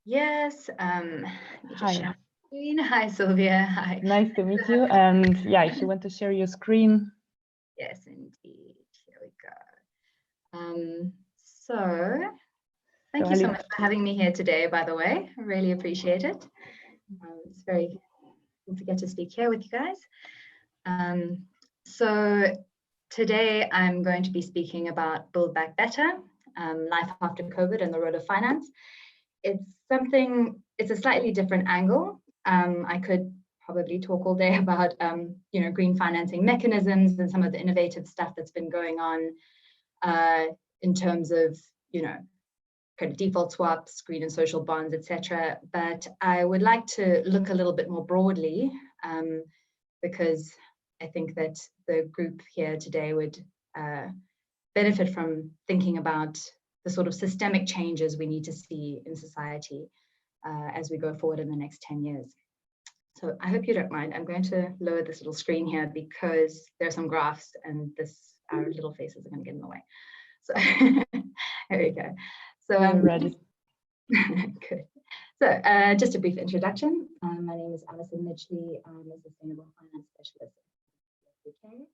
Yes. Let me just share Hi, my screen. Hi, Sylvia. Hi. nice to meet you. And yeah, if you want to share your screen. Yes, indeed. Here we go. So thank you so much for having me here today, by the way. I really appreciate it. It's very cool to get to speak here with you guys. So today I'm going to be speaking about Build Back Better, life after COVID and the role of finance. It's a slightly different angle. I could probably talk all day about, green financing mechanisms and some of the innovative stuff that's been going on in terms of, kind of default swaps, green and social bonds, etc. But I would like to look a little bit more broadly because I think that the group here today would benefit from thinking about the sort of systemic changes we need to see in society as we go forward in the next 10 years. So I hope you don't mind. I'm going to lower this little screen here because there are some graphs and our little faces are going to get in the way. So there we go. So I'm ready. Good. So just a brief introduction. My name is Alison Midgley. I'm a sustainable finance specialist in the UK.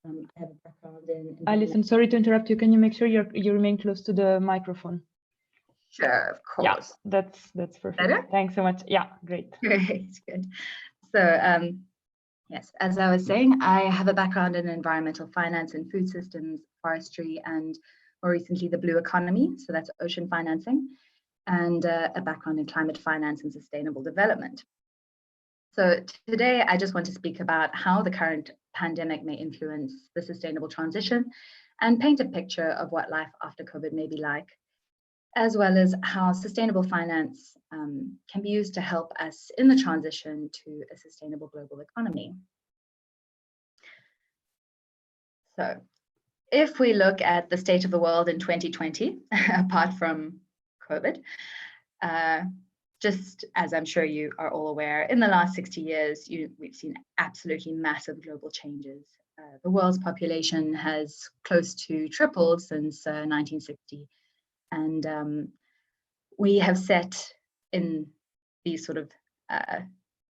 I have a background in Alison, sorry to interrupt you. Can you make sure you remain close to the microphone? Sure, of course. Yeah, that's perfect. Better? Thanks so much. Yeah, great. Great, good. So yes, as I was saying, I have a background in environmental finance and food systems, forestry, and more recently the blue economy. So that's ocean financing, and a background in climate finance and sustainable development. So today I just want to speak about how the current pandemic may influence the sustainable transition and paint a picture of what life after COVID may be like, as well as how sustainable finance can be used to help us in the transition to a sustainable global economy. So if we look at the state of the world in 2020, apart from COVID, just as I'm sure you are all aware, in the last 60 years, we've seen absolutely massive global changes. The world's population has close to tripled since 1960. And we have set in these sort of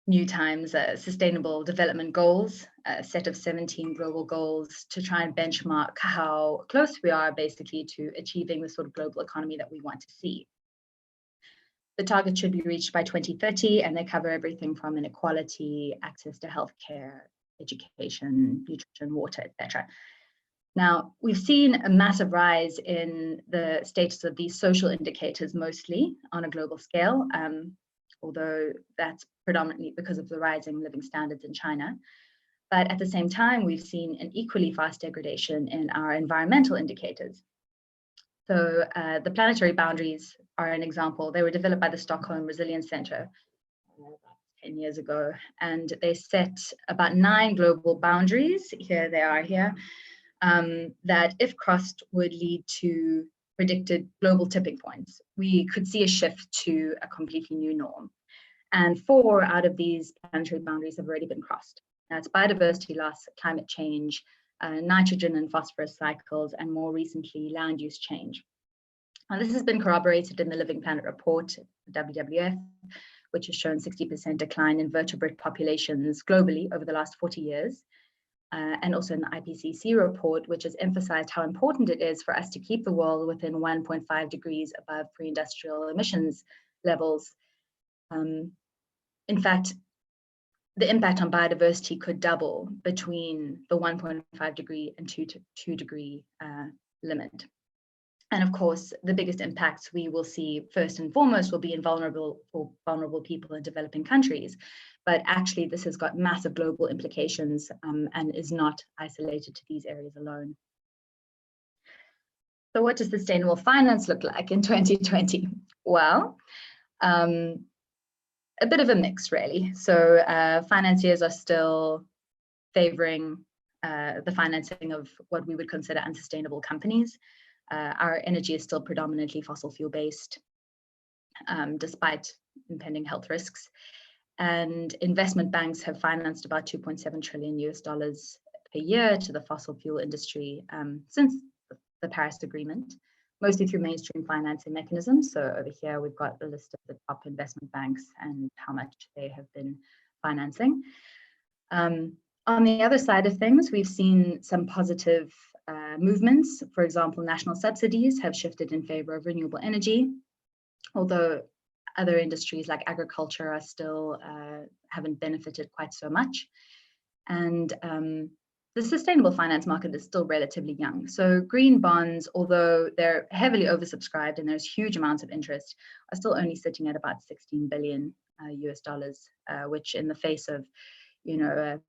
new times sustainable development goals, a set of 17 global goals to try and benchmark how close we are basically to achieving the sort of global economy that we want to see. The target should be reached by 2030, and they cover everything from inequality, access to healthcare, education, nutrition, water, etc. Now, we've seen a massive rise in the status of these social indicators, mostly on a global scale, although that's predominantly because of the rising living standards in China. But at the same time, we've seen an equally fast degradation in our environmental indicators. So the planetary boundaries are an example. They were developed by the Stockholm Resilience Center about 10 years ago, and they set about 9 global boundaries. Here they are here, that if crossed would lead to predicted global tipping points. We could see a shift to a completely new norm. And 4 out of these planetary boundaries have already been crossed. That's biodiversity loss, climate change, nitrogen and phosphorus cycles, and more recently, land use change. And this has been corroborated in the Living Planet report, WWF, which has shown 60% decline in vertebrate populations globally over the last 40 years. And also in the IPCC report, which has emphasized how important it is for us to keep the world within 1.5 degrees above pre-industrial emissions levels. In fact, the impact on biodiversity could double between the 1.5 degree and 2 degree limit. And of course, the biggest impacts we will see first and foremost will be in vulnerable people in developing countries. But actually, this has got massive global implications and is not isolated to these areas alone. So what does sustainable finance look like in 2020? Well, a bit of a mix, really. So financiers are still favoring the financing of what we would consider unsustainable companies. Our energy is still predominantly fossil fuel based, despite impending health risks. And investment banks have financed about $2.7 trillion per year to the fossil fuel industry since the Paris Agreement, mostly through mainstream financing mechanisms. So over here, we've got a list of the top investment banks and how much they have been financing. On the other side of things, we've seen some positive movements. For example, national subsidies have shifted in favor of renewable energy, although other industries like agriculture are still haven't benefited quite so much. And the sustainable finance market is still relatively young. So green bonds, although they're heavily oversubscribed and there's huge amounts of interest, are still only sitting at about 16 billion US dollars, which in the face of, you know,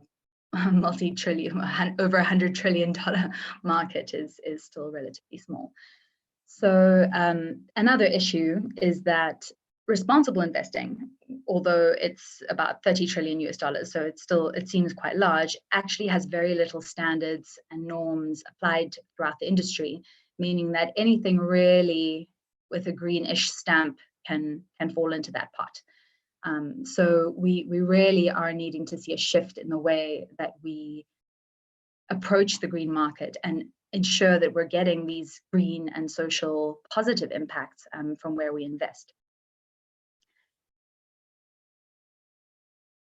a multi-trillion, over $100 trillion market is still relatively small. So another issue is that responsible investing, although it's about 30 trillion US dollars, so it seems quite large, actually has very little standards and norms applied throughout the industry, meaning that anything really with a greenish stamp can fall into that pot. So we really are needing to see a shift in the way that we approach the green market and ensure that we're getting these green and social positive impacts from where we invest.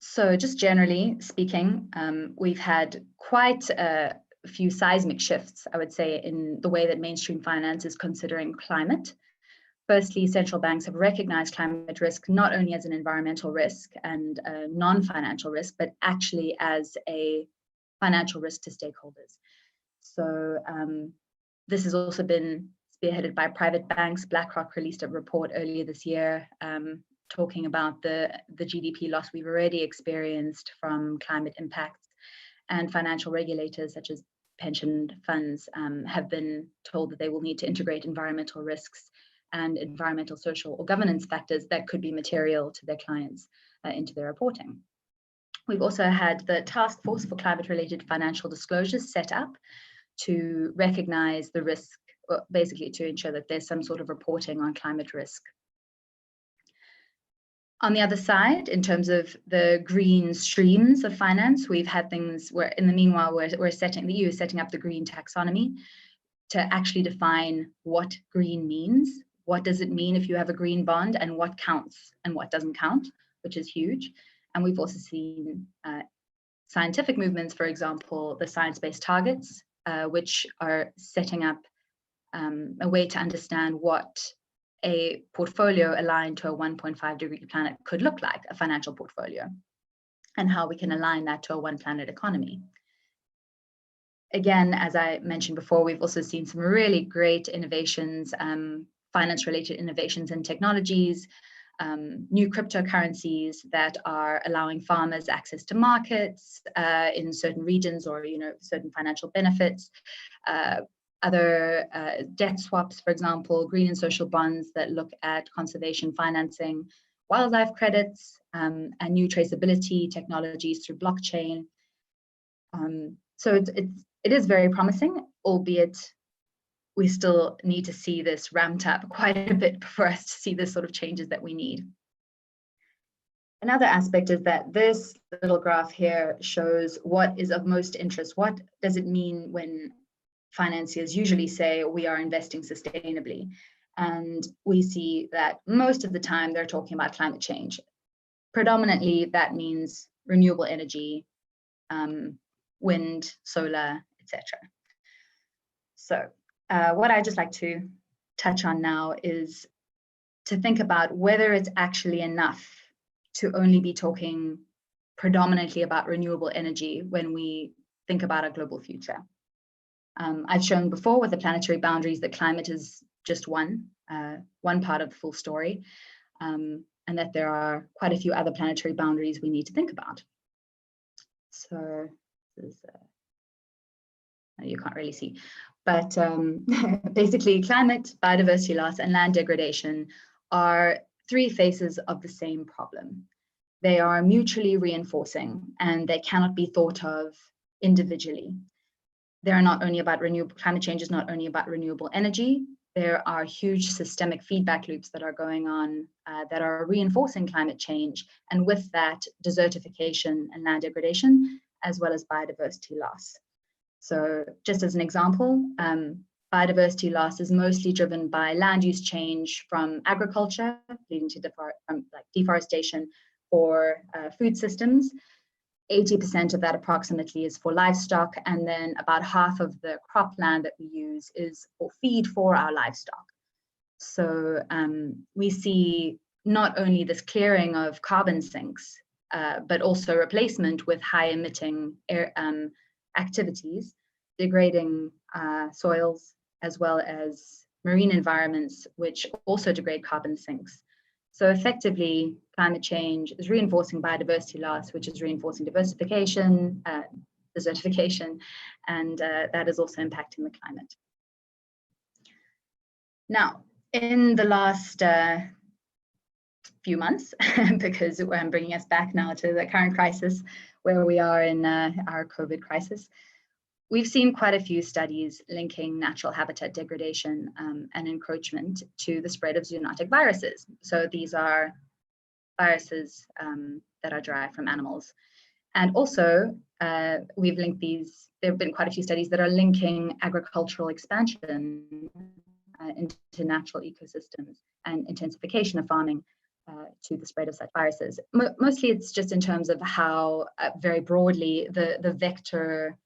So just generally speaking, we've had quite a few seismic shifts, I would say, in the way that mainstream finance is considering climate. Firstly, central banks have recognized climate risk not only as an environmental risk and a non-financial risk, but actually as a financial risk to stakeholders. So this has also been spearheaded by private banks. BlackRock released a report earlier this year talking about the GDP loss we've already experienced from climate impacts, and financial regulators such as pension funds have been told that they will need to integrate environmental risks and environmental, social, or governance factors that could be material to their clients into their reporting. We've also had the Task Force for Climate-Related Financial Disclosures set up to recognize the risk, basically to ensure that there's some sort of reporting on climate risk. On the other side, in terms of the green streams of finance, we've had things where, in the meanwhile, the EU is setting up the green taxonomy to actually define what green means. What does it mean if you have a green bond, and what counts and what doesn't count, which is huge. And we've also seen scientific movements, for example, the science-based targets, which are setting up a way to understand what a portfolio aligned to a 1.5 degree planet could look like, a financial portfolio, and how we can align that to a one planet economy. Again, as I mentioned before, we've also seen some really great innovations, finance-related innovations and technologies, new cryptocurrencies that are allowing farmers access to markets in certain regions, or certain financial benefits, other debt swaps, for example, green and social bonds that look at conservation financing, wildlife credits, and new traceability technologies through blockchain. So it is very promising, albeit we still need to see this ramped up quite a bit for us to see the sort of changes that we need. Another aspect is that this little graph here shows what is of most interest. What does it mean when financiers usually say we are investing sustainably? And we see that most of the time they're talking about climate change. Predominantly, that means renewable energy, wind, solar, etc. So what I'd just like to touch on now is to think about whether it's actually enough to only be talking predominantly about renewable energy when we think about our global future. I've shown before with the planetary boundaries that climate is just one part of the full story, and that there are quite a few other planetary boundaries we need to think about. So this is, you can't really see, but basically climate, biodiversity loss, and land degradation are three faces of the same problem. They are mutually reinforcing, and they cannot be thought of individually. They're not only about climate change is not only about renewable energy. There are huge systemic feedback loops that are going on that are reinforcing climate change, and with that, desertification and land degradation, as well as biodiversity loss. So just as an example, biodiversity loss is mostly driven by land use change from agriculture, leading to deforestation for food systems. 80% of that approximately is for livestock, and then about half of the cropland that we use is for feed for our livestock. So we see not only this clearing of carbon sinks, but also replacement with high emitting air, activities, degrading soils, as well as marine environments, which also degrade carbon sinks. So effectively, climate change is reinforcing biodiversity loss, which is reinforcing diversification, desertification, and that is also impacting the climate. Now, in the last few months, because I'm bringing us back now to the current crisis where we are in our COVID crisis, we've seen quite a few studies linking natural habitat degradation and encroachment to the spread of zoonotic viruses. So these are viruses that are derived from animals. And also, we've linked these, there have been quite a few studies that are linking agricultural expansion into natural ecosystems and intensification of farming to the spread of such viruses. Mostly it's just in terms of how very broadly the vector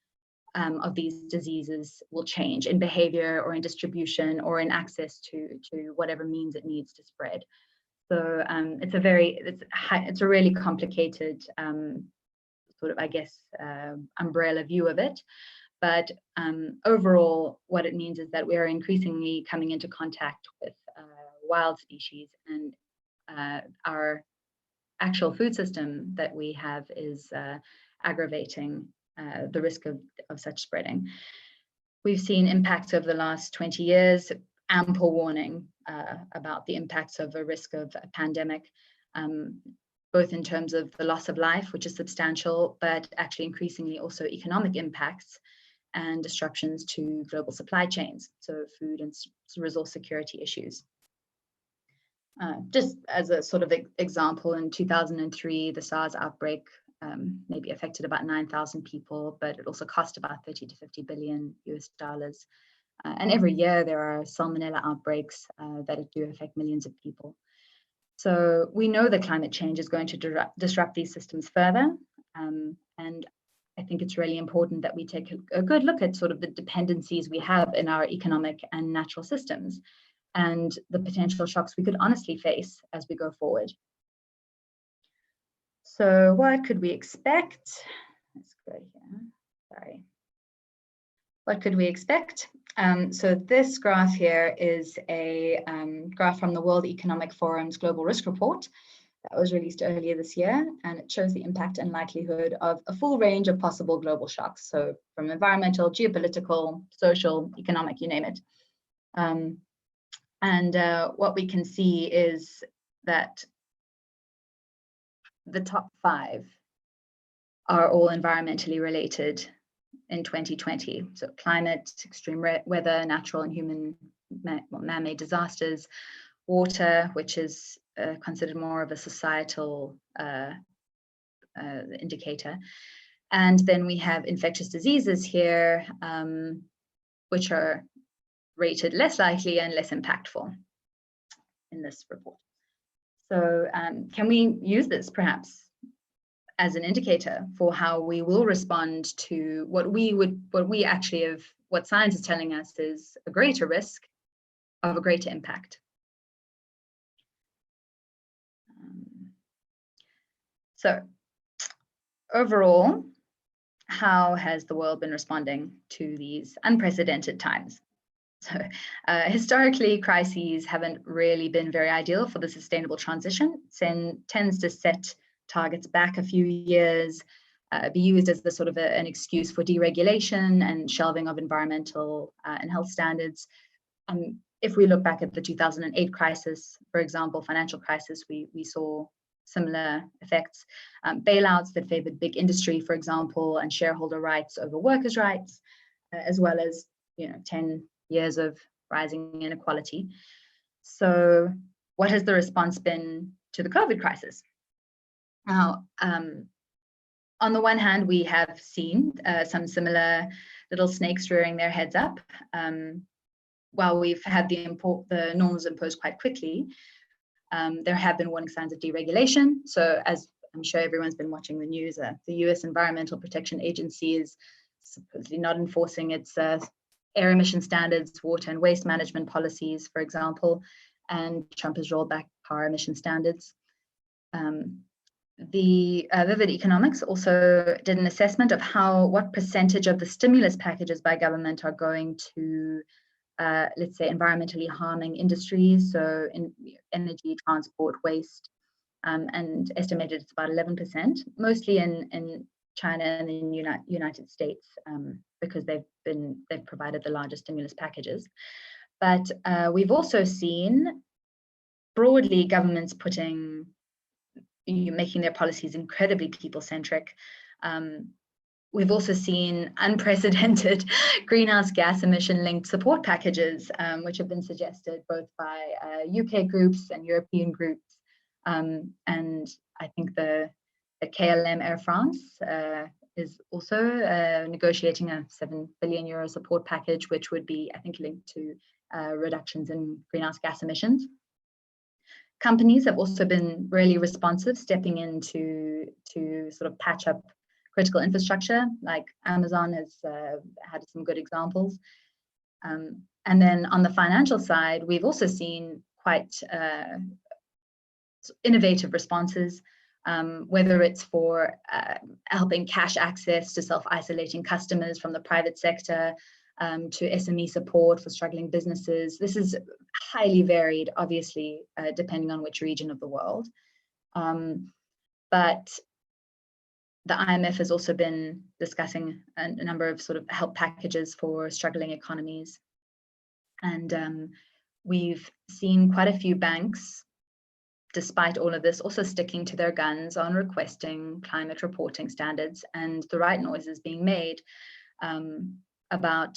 of these diseases will change in behavior or in distribution or in access to whatever means it needs to spread. So it's a really complicated sort of, I guess, umbrella view of it. But overall, what it means is that we are increasingly coming into contact with wild species, and our actual food system that we have is aggravating the risk of such spreading. We've seen impacts over the last 20 years, ample warning about the impacts of a risk of a pandemic, both in terms of the loss of life, which is substantial, but actually increasingly also economic impacts and disruptions to global supply chains, so food and resource security issues. Just as a sort of example, in 2003, the SARS outbreak maybe affected about 9,000 people, but it also cost about 30 to 50 billion US dollars. And every year there are salmonella outbreaks that do affect millions of people. So we know that climate change is going to disrupt these systems further. And I think it's really important that we take a good look at sort of the dependencies we have in our economic and natural systems and the potential shocks we could honestly face as we go forward. So what could we expect? Let's go here, sorry. What could we expect? So this graph here is a graph from the World Economic Forum's Global Risk Report that was released earlier this year, and it shows the impact and likelihood of a full range of possible global shocks. So from environmental, geopolitical, social, economic, you name it. What we can see is that the top 5 are all environmentally related in 2020. So climate, extreme weather, natural and human man-made disasters, water, which is considered more of a societal indicator. And then we have infectious diseases here, which are rated less likely and less impactful in this report. So can we use this perhaps as an indicator for how we will respond to what science is telling us is a greater risk of a greater impact? So overall, how has the world been responding to these unprecedented times? So historically, crises haven't really been very ideal for the sustainable transition. It tends to set targets back a few years, be used as the sort of an excuse for deregulation and shelving of environmental and health standards. If we look back at the 2008 crisis, for example, financial crisis, we saw similar effects. Bailouts that favored big industry, for example, and shareholder rights over workers' rights, as well as 10 years of rising inequality. So what has the response been to the COVID crisis? Now, on the one hand, we have seen some similar little snakes rearing their heads up. while we've had the norms imposed quite quickly, there have been warning signs of deregulation. So as I'm sure everyone's been watching the news, the US Environmental Protection Agency is supposedly not enforcing its air emission standards, water and waste management policies, for example, and Trump has rolled back power emission standards. The Vivid Economics also did an assessment of what percentage of the stimulus packages by government are going to, let's say, environmentally harming industries, so in energy, transport, waste, and estimated it's about 11%, mostly in China and in the United States, because they've provided the largest stimulus packages. But we've also seen broadly governments making their policies incredibly people-centric. We've also seen unprecedented greenhouse gas emission-linked support packages, which have been suggested both by UK groups and European groups. And I think the KLM Air France is also negotiating a €7 billion support package, which would be, I think, linked to reductions in greenhouse gas emissions. Companies have also been really responsive, stepping in to sort of patch up critical infrastructure, like Amazon has had some good examples. And then on the financial side, we've also seen quite innovative responses, whether it's for helping cash access to self-isolating customers from the private sector, to SME support for struggling businesses. This is highly varied, obviously, depending on which region of the world. But the IMF has also been discussing a number of sort of help packages for struggling economies. And we've seen quite a few banks, despite all of this, also sticking to their guns on requesting climate reporting standards, and the right noise is being made about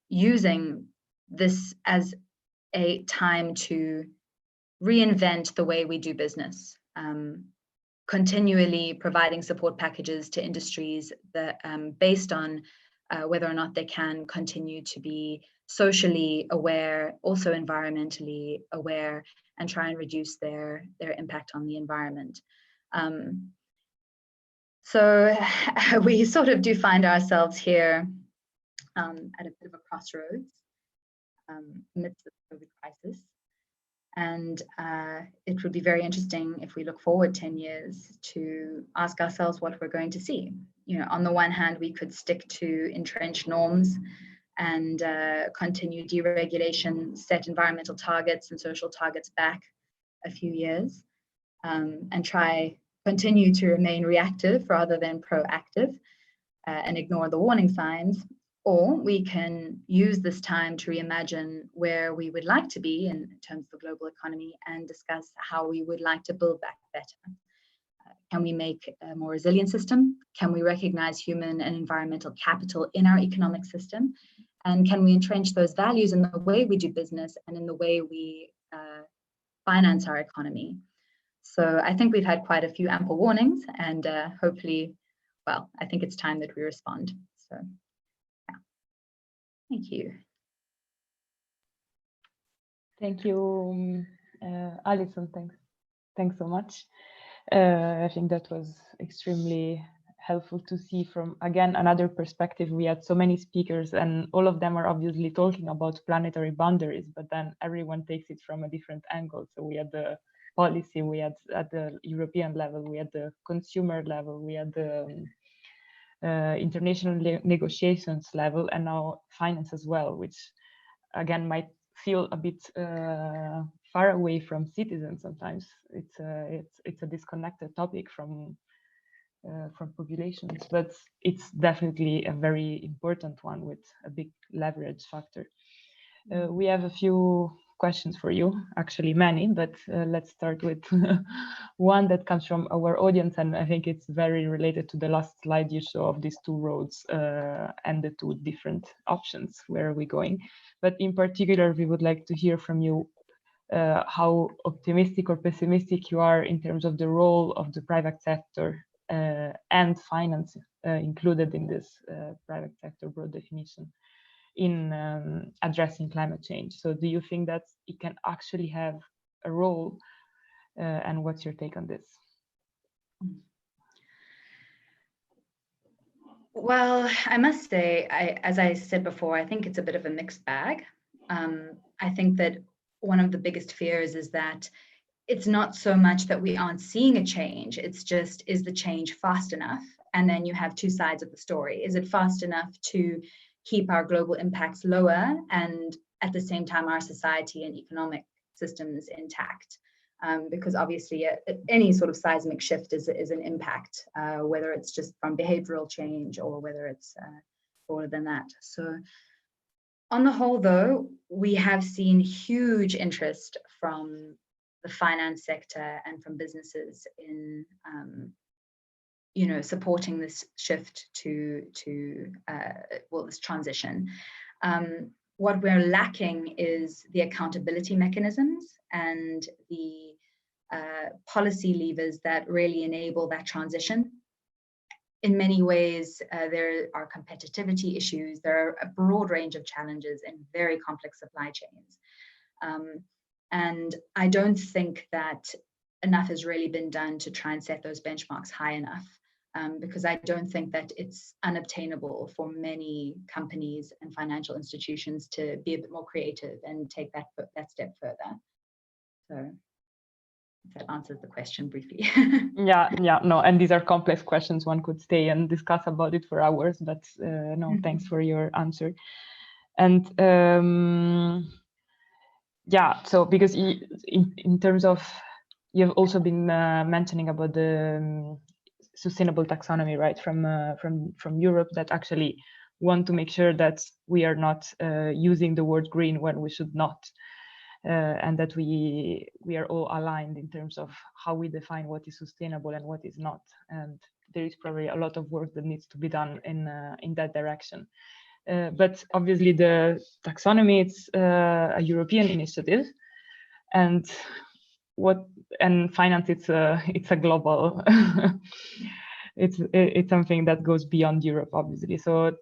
using this as a time to reinvent the way we do business, continually providing support packages to industries that based on whether or not they can continue to be socially aware, also environmentally aware, and try and reduce their impact on the environment. So we sort of do find ourselves here at a bit of a crossroads amidst the COVID crisis. And it would be very interesting if we look forward 10 years to ask ourselves what we're going to see. You know, on the one hand, we could stick to entrenched norms and continue deregulation, set environmental targets and social targets back a few years, and continue to remain reactive rather than proactive and ignore the warning signs. Or we can use this time to reimagine where we would like to be in terms of the global economy and discuss how we would like to build back better. Can we make a more resilient system? Can we recognize human and environmental capital in our economic system? And can we entrench those values in the way we do business and in the way we finance our economy? So I think we've had quite a few ample warnings, and hopefully, well, I think it's time that we respond. So. Thank you. Thank you, Alison. Thanks so much. I think that was extremely helpful to see from, again, another perspective. We had so many speakers, and all of them are obviously talking about planetary boundaries, but then everyone takes it from a different angle. So we had the policy, we had at the European level, we had the consumer level, we had the international negotiations level, and now finance as well, which again might feel a bit far away from citizens sometimes. It's a disconnected topic from populations, but it's definitely a very important one with a big leverage factor. We have a few questions for you, actually many, but let's start with one that comes from our audience, and I think it's very related to the last slide you saw of these two roads and the two different options. Where are we going? But in particular, we would like to hear from you how optimistic or pessimistic you are in terms of the role of the private sector and finance included in this private sector broad definition. in addressing climate change. So do you think that it can actually have a role, and what's your take on this? Well, I must say, as I said before, I think it's a bit of a mixed bag. I think that one of the biggest fears is that it's not so much that we aren't seeing a change, it's just, is the change fast enough? And then you have two sides of the story. Is it fast enough to keep our global impacts lower and at the same time our society and economic systems intact? Because obviously any sort of seismic shift is an impact, whether it's just from behavioral change or whether it's broader than that. So on the whole, though, we have seen huge interest from the finance sector and from businesses in supporting this shift to this transition. What we're lacking is the accountability mechanisms and the policy levers that really enable that transition. In many ways, there are competitivity issues. There are a broad range of challenges in very complex supply chains. And I don't think that enough has really been done to try and set those benchmarks high enough, because I don't think that it's unobtainable for many companies and financial institutions to be a bit more creative and take that step further. So if that answers the question briefly. No, and these are complex questions. One could stay and discuss about it for hours, but no, thanks for your answer. And so because in terms of, you've also been mentioning about the sustainable taxonomy, right, from Europe, that actually want to make sure that we are not using the word green when we should not. And that we are all aligned in terms of how we define what is sustainable and what is not. And there is probably a lot of work that needs to be done in that direction. But obviously the taxonomy, it's a European initiative, and finance, it's a global. It's something that goes beyond Europe, obviously. So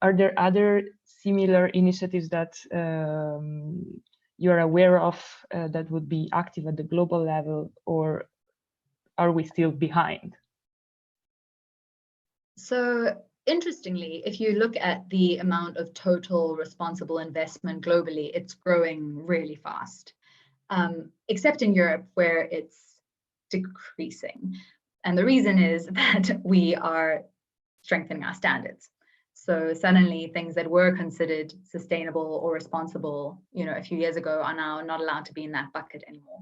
are there other similar initiatives that you are aware of that would be active at the global level, or are we still behind? So interestingly, if you look at the amount of total responsible investment globally, it's growing really fast, except in Europe where it's decreasing. And the reason is that we are strengthening our standards. So suddenly things that were considered sustainable or responsible, a few years ago, are now not allowed to be in that bucket anymore.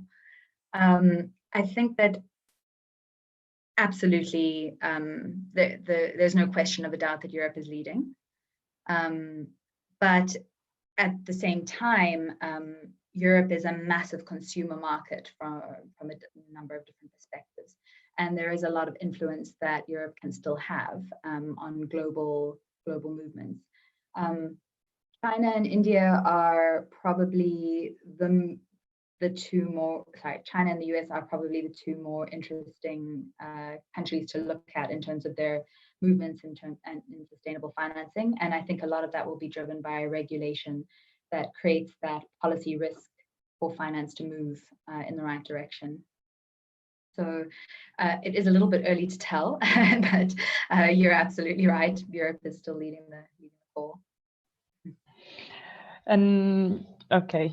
I think that absolutely there's no question of a doubt that Europe is leading. But at the same time, Europe is a massive consumer market from a number of different perspectives. And there is a lot of influence that Europe can still have on global movements. China and India are probably China and the US are probably the two more interesting countries to look at in terms of their movements in sustainable financing. And I think a lot of that will be driven by regulation that creates that policy risk for finance to move in the right direction. So it is a little bit early to tell, but you're absolutely right. Europe is still leading the call. And okay,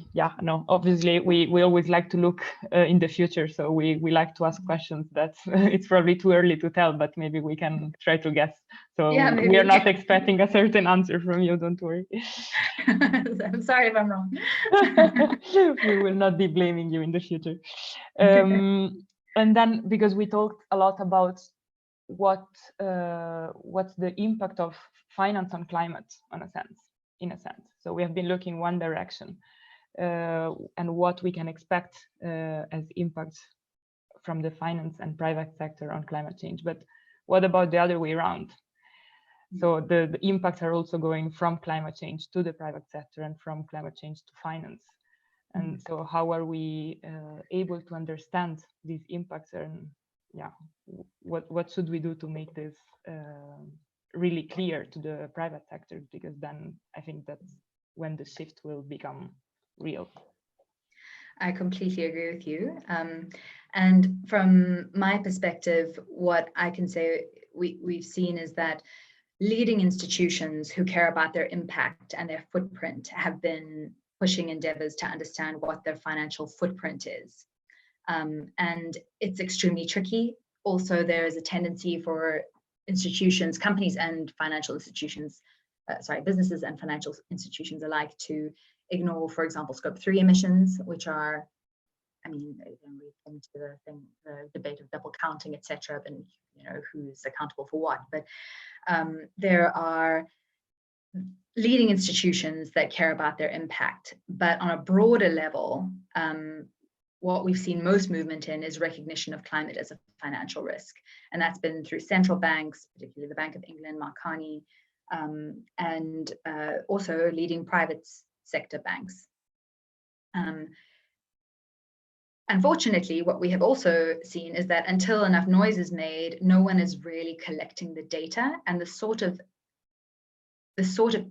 obviously we always like to look in the future, so we like to ask questions that it's probably too early to tell, but maybe we can try to guess. So we are not expecting a certain answer from you, don't worry. I'm sorry if I'm wrong. We will not be blaming you in the future. And then, because we talked a lot about what's the impact of finance on climate, in a sense. So we have been looking one direction, and what we can expect as impacts from the finance and private sector on climate change. But what about the other way around? So the impacts are also going from climate change to the private sector and from climate change to finance. And so how are we able to understand these impacts, and what should we do to make this really clear to the private sector, because then I think that's when the shift will become real. I completely agree with you. And from my perspective, what I can say we've seen is that leading institutions who care about their impact and their footprint have been pushing endeavors to understand what their financial footprint is. And it's extremely tricky. Also, there is a tendency for institutions, companies and financial institutions, businesses and financial institutions alike, to ignore, for example, scope 3 emissions, which are, I mean, we into the debate of double counting, etc., and who's accountable for what. But there are leading institutions that care about their impact, but on a broader level, what we've seen most movement in is recognition of climate as a financial risk, and that's been through central banks, particularly the Bank of England, Marconi, and also leading private sector banks. Unfortunately, what we have also seen is that until enough noise is made, no one is really collecting the data and the sort of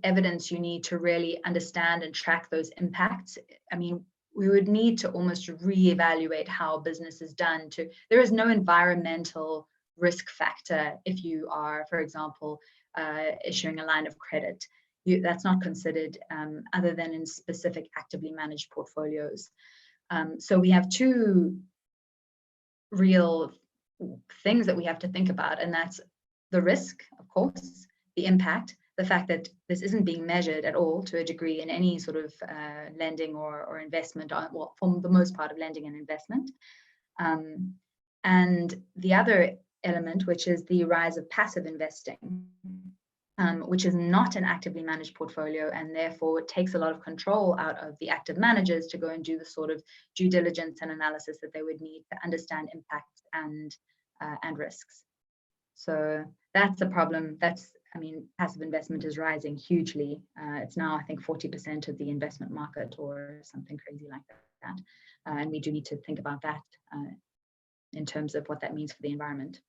evidence you need to really understand and track those impacts. I mean, we would need to almost reevaluate how business is done. There is no environmental risk factor if you are, for example, issuing a line of credit. That's not considered other than in specific actively managed portfolios. So we have two real things that we have to think about, and that's the risk, of course, the impact, the fact that this isn't being measured at all to a degree in any sort of lending or investment, well, for the most part of lending and investment. And the other element, which is the rise of passive investing, which is not an actively managed portfolio, and therefore it takes a lot of control out of the active managers to go and do the sort of due diligence and analysis that they would need to understand impacts and risks. So that's a problem. Passive investment is rising hugely. It's now, I think, 40% of the investment market or something crazy like that. And we do need to think about that in terms of what that means for the environment.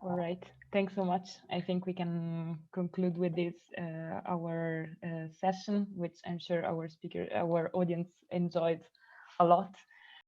All right, thanks so much. I think we can conclude with this our session, which I'm sure our audience enjoyed a lot.